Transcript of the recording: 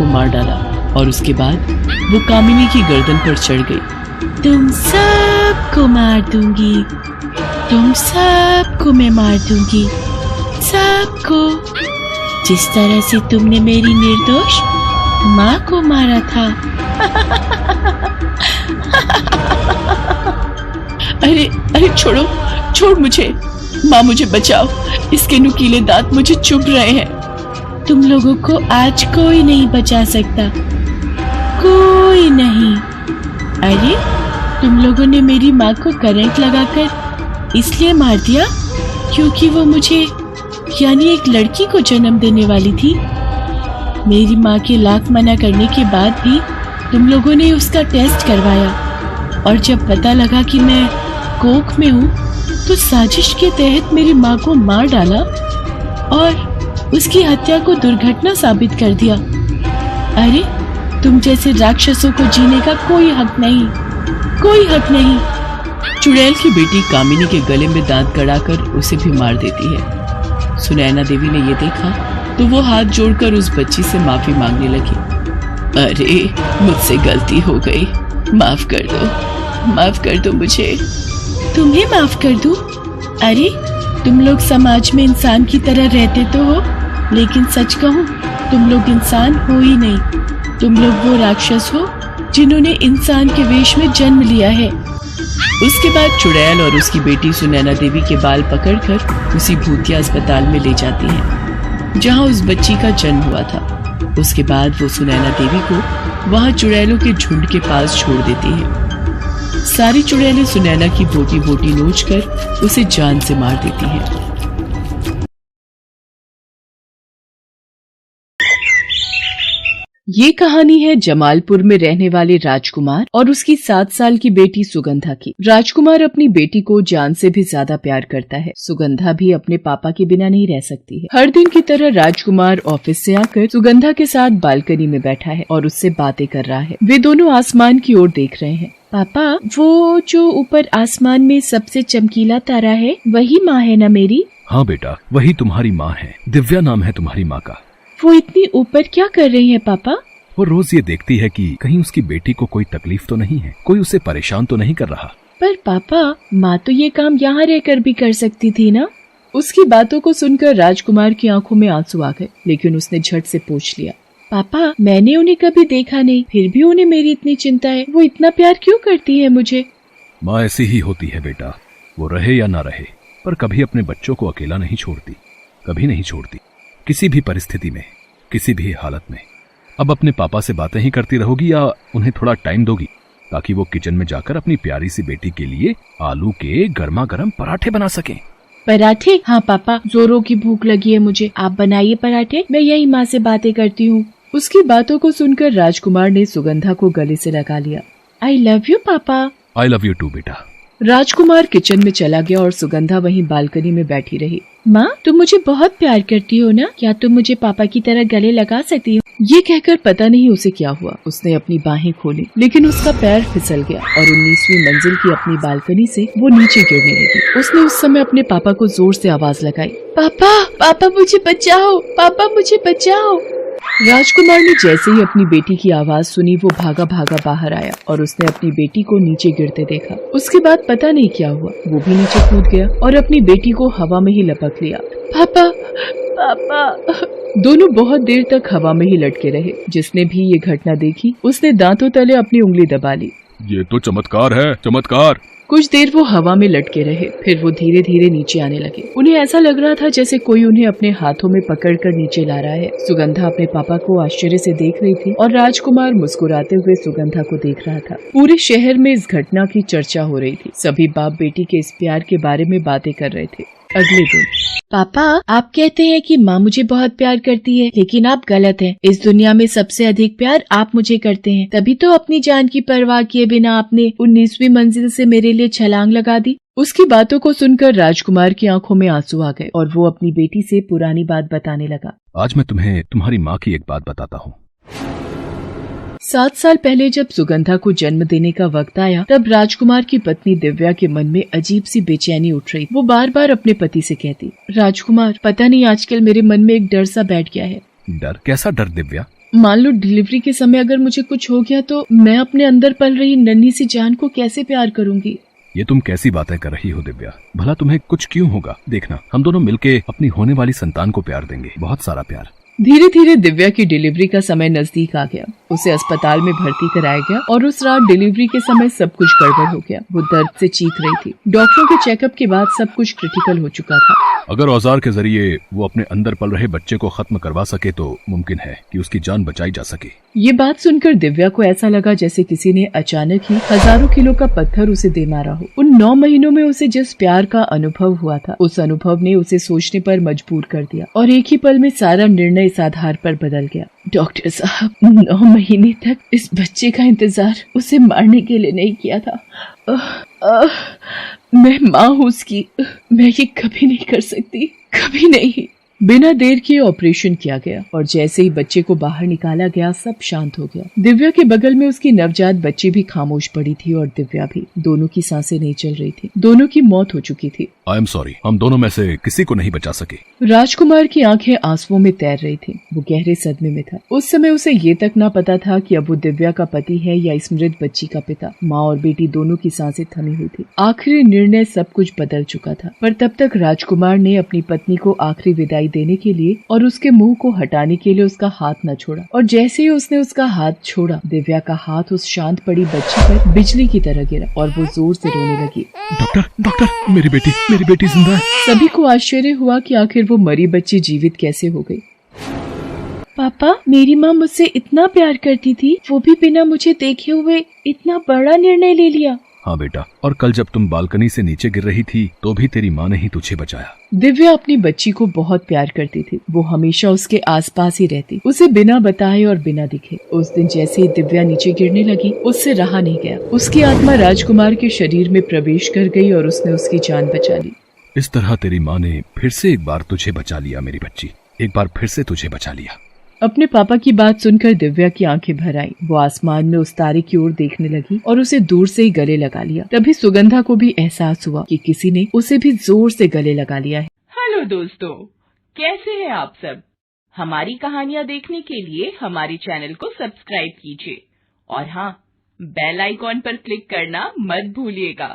मार डाला और उसके बाद वो कामिनी की गर्दन पर चढ़ गई। तुम सबको मार दूंगी, तुम सबको मैं मार दूंगी, सबको, जिस तरह से तुमने मेरी निर्दोष माँ को मारा था। अरे छोड़ो, छोड़ मुझे, माँ मुझे बचाओ, इसके नुकीले दांत मुझे चुभ रहे हैं। तुम लोगों को आज कोई नहीं बचा सकता, कोई नहीं। अरे तुम लोगों ने मेरी माँ को करंट लगाकर इसलिए मार दिया क्योंकि वो मुझे यानी एक लड़की को जन्म देने वाली थी। मेरी माँ के लाख मना करने के बाद भी तुम लोगों ने उसका टेस्ट करवाया और जब पता लगा कि मैं कोख में हूँ तो साजिश के तहत मेरी माँ को मार डाला और उसकी हत्या को दुर्घटना साबित कर दिया। अरे तुम जैसे राक्षसों को जीने का कोई हक नहीं, कोई हक नहीं। चुड़ैल की बेटी कामिनी के गले में दांत गड़ाकर उसे भी मार देती है। सुनैना देवी ने ये देखा तो वो हाथ जोड़कर उस बच्ची से माफी मांगने लगी। अरे मुझसे गलती हो गई, माफ कर दो, माफ कर दो मुझे। तुम्हें माफ कर दूं? अरे तुम लोग समाज में इंसान की तरह रहते तो हो, लेकिन सच कहूं तुम लोग इंसान हो ही नहीं। तुम लोग वो राक्षस हो जिन्होंने इंसान के वेश में जन्म लिया है। उसके बाद चुड़ैल और उसकी बेटी सुनैना देवी के बाल पकड़कर उसी भूतिया अस्पताल में ले जाती हैं, जहां उस बच्ची का जन्म हुआ था। उसके बाद वो सुनैना देवी को वहां चुड़ैलों के झुंड के पास छोड़ देती है। सारी चुड़ैलें सुनैना की बोटी बोटी नोचकर उसे जान से मार देती हैं। ये कहानी है जमालपुर में रहने वाले राजकुमार और उसकी 7 साल की बेटी सुगंधा की। राजकुमार अपनी बेटी को जान से भी ज्यादा प्यार करता है। सुगंधा भी अपने पापा के बिना नहीं रह सकती है। हर दिन की तरह राजकुमार ऑफिस से आकर सुगंधा के साथ बालकनी में बैठा है और उससे बातें कर रहा है। वे दोनों आसमान की ओर देख रहे हैं। पापा, वो जो ऊपर आसमान में सबसे चमकीला तारा है वही माँ है ना मेरी? हाँ बेटा, वही तुम्हारी माँ है। दिव्या नाम है तुम्हारी माँ का। वो इतनी ऊपर क्या कर रही है पापा? वो रोज ये देखती है कि कहीं उसकी बेटी को कोई तकलीफ तो नहीं है, कोई उसे परेशान तो नहीं कर रहा। पर पापा, माँ तो ये काम यहाँ रहकर भी कर सकती थी ना? उसकी बातों को सुनकर राजकुमार की आंखों में आंसू आ गए, लेकिन उसने झट से पूछ लिया, पापा मैंने उन्हें कभी देखा नहीं, फिर भी उन्हें मेरी इतनी चिंता है, वो इतना प्यार क्यों करती है मुझे? माँ ऐसी ही होती है बेटा, वो रहे या ना रहे, पर कभी अपने बच्चों को अकेला नहीं छोड़ती, कभी नहीं छोड़ती, किसी भी परिस्थिति में, किसी भी हालत में। अब अपने पापा से बातें ही करती रहोगी या उन्हें थोड़ा टाइम दोगी ताकि वो किचन में जाकर अपनी प्यारी सी बेटी के लिए आलू के गर्मा गर्म पराठे बना सकें? पराठे? हाँ पापा, जोरों की भूख लगी है मुझे, आप बनाइए पराठे, मैं यही माँ से बातें करती हूँ। उसकी बातों को सुनकर राजकुमार ने सुगंधा को गले से लगा लिया। आई लव यू पापा। आई लव यू टू बेटा। राजकुमार किचन में चला गया और सुगंधा वहीं बालकनी में बैठी रही। माँ, तुम मुझे बहुत प्यार करती हो ना? क्या तुम मुझे पापा की तरह गले लगा सकती हो? ये कहकर पता नहीं उसे क्या हुआ, उसने अपनी बाहें खोली, लेकिन उसका पैर फिसल गया और 19वीं मंजिल की अपनी बालकनी से वो नीचे गिरने लगी। उसने उस समय अपने पापा को जोर से आवाज लगाई, पापा, पापा मुझे बचाओ, पापा मुझे बचाओ। राजकुमार ने जैसे ही अपनी बेटी की आवाज सुनी वो भागा भागा बाहर आया और उसने अपनी बेटी को नीचे गिरते देखा। उसके बाद पता नहीं क्या हुआ, वो भी नीचे कूद गया और अपनी बेटी को हवा में ही लपक लिया। पापा, पापा। दोनों बहुत देर तक हवा में ही लटके रहे। जिसने भी ये घटना देखी उसने दांतों तले अपनी उंगली दबा ली। ये तो चमत्कार है, चमत्कार। कुछ देर वो हवा में लटके रहे, फिर वो धीरे धीरे नीचे आने लगे। उन्हें ऐसा लग रहा था जैसे कोई उन्हें अपने हाथों में पकड़कर नीचे ला रहा है। सुगंधा अपने पापा को आश्चर्य से देख रही थी और राजकुमार मुस्कुराते हुए सुगंधा को देख रहा था। पूरे शहर में इस घटना की चर्चा हो रही थी। सभी बाप बेटी के इस प्यार के बारे में बातें कर रहे थे। अगले दिन, पापा आप कहते हैं कि माँ मुझे बहुत प्यार करती है, लेकिन आप गलत हैं। इस दुनिया में सबसे अधिक प्यार आप मुझे करते हैं, तभी तो अपनी जान की परवाह किए बिना आपने 19वीं मंजिल से मेरे लिए छलांग लगा दी। उसकी बातों को सुनकर राजकुमार की आंखों में आंसू आ गए और वो अपनी बेटी से पुरानी बात बताने लगा। आज मैं तुम्हें तुम्हारी माँ की एक बात बताता हूँ। 7 साल पहले जब सुगंधा को जन्म देने का वक्त आया, तब राजकुमार की पत्नी दिव्या के मन में अजीब सी बेचैनी उठ रही। वो बार बार अपने पति से कहती, राजकुमार पता नहीं आजकल मेरे मन में एक डर सा बैठ गया है। डर? कैसा डर दिव्या? मान लो डिलीवरी के समय अगर मुझे कुछ हो गया तो मैं अपने अंदर पल रही नन्ही सी जान को कैसे प्यार करूंगी? ये तुम कैसी बातें कर रही हो दिव्या? भला तुम्हें कुछ क्यों होगा? देखना, हम दोनों मिलके अपनी होने वाली संतान को प्यार देंगे, बहुत सारा प्यार। धीरे धीरे दिव्या की डिलीवरी का समय नजदीक आ गया। उसे अस्पताल में भर्ती कराया गया और उस रात डिलीवरी के समय सब कुछ गड़बड़ हो गया। वो दर्द से चीख रही थी। डॉक्टरों के चेकअप के बाद सब कुछ क्रिटिकल हो चुका था। अगर औजार के जरिए वो अपने अंदर पल रहे बच्चे को खत्म करवा सके तो मुमकिन है कि उसकी जान बचाई जा सके। ये बात सुनकर दिव्या को ऐसा लगा जैसे किसी ने अचानक ही हजारों किलो का पत्थर उसे दे मारा हो। उन 9 महीनों में उसे जिस प्यार का अनुभव हुआ था, उस अनुभव ने उसे सोचने पर मजबूर कर दिया और एक ही पल में सारा निर्णय इस आधार पर बदल गया। डॉक्टर साहब, 9 महीने तक इस बच्चे का इंतजार उसे मारने के लिए नहीं किया था। मैं माँ हूँ उसकी, मैं ये कभी नहीं कर सकती, कभी नहीं। बिना देर किए ऑपरेशन किया गया और जैसे ही बच्चे को बाहर निकाला गया सब शांत हो गया। दिव्या के बगल में उसकी नवजात बच्ची भी खामोश पड़ी थी और दिव्या भी। दोनों की सांसें नहीं चल रही थी, दोनों की मौत हो चुकी थी। आई एम सॉरी, हम दोनों में से किसी को नहीं बचा सके। राजकुमार की आंखें आंसुओं में तैर रही थी। वो गहरे सदमे में था। उस समय उसे ये तक ना पता था कि अब वो दिव्या का पति है या इस मृत बच्ची का पिता। माँ और बेटी दोनों की सांसें थमी हुई थी। आखिरी निर्णय सब कुछ बदल चुका था, पर तब तक राजकुमार ने अपनी पत्नी को आखिरी विदाई देने के लिए और उसके मुंह को हटाने के लिए उसका हाथ न छोड़ा। और जैसे ही उसने उसका हाथ छोड़ा, दिव्या का हाथ उस शांत पड़ी बच्ची पर बिजली की तरह गिरा और वो जोर से रोने लगी। डॉक्टर, डॉक्टर, मेरी बेटी जिंदा है। सभी को आश्चर्य हुआ कि आखिर वो मरी बच्ची जीवित कैसे हो गई। पापा, मेरी माँ मुझसे इतना प्यार करती थी, वो भी बिना मुझे देखे हुए इतना बड़ा निर्णय ले लिया। हाँ बेटा, और कल जब तुम बालकनी से नीचे गिर रही थी तो भी तेरी माँ ने ही तुझे बचाया। दिव्या अपनी बच्ची को बहुत प्यार करती थी। वो हमेशा उसके आसपास ही रहती, उसे बिना बताए और बिना दिखे। उस दिन जैसे ही दिव्या नीचे गिरने लगी, उससे रहा नहीं गया। उसकी आत्मा राजकुमार के शरीर में प्रवेश कर गई और उसने उसकी जान बचा ली। इस तरह तेरी माँ ने फिर से एक बार तुझे बचा लिया मेरी बच्ची, एक बार फिर से तुझे बचा लिया। अपने पापा की बात सुनकर दिव्या की आंखें भर आईं। वो आसमान में उस तारे की ओर देखने लगी और उसे दूर से ही गले लगा लिया। तभी सुगंधा को भी एहसास हुआ कि किसी ने उसे भी जोर से गले लगा लिया है। हेलो दोस्तों, कैसे हैं आप सब? हमारी कहानियाँ देखने के लिए हमारे चैनल को सब्सक्राइब कीजिए और हाँ, बेल आइकॉन पर क्लिक करना मत भूलिएगा।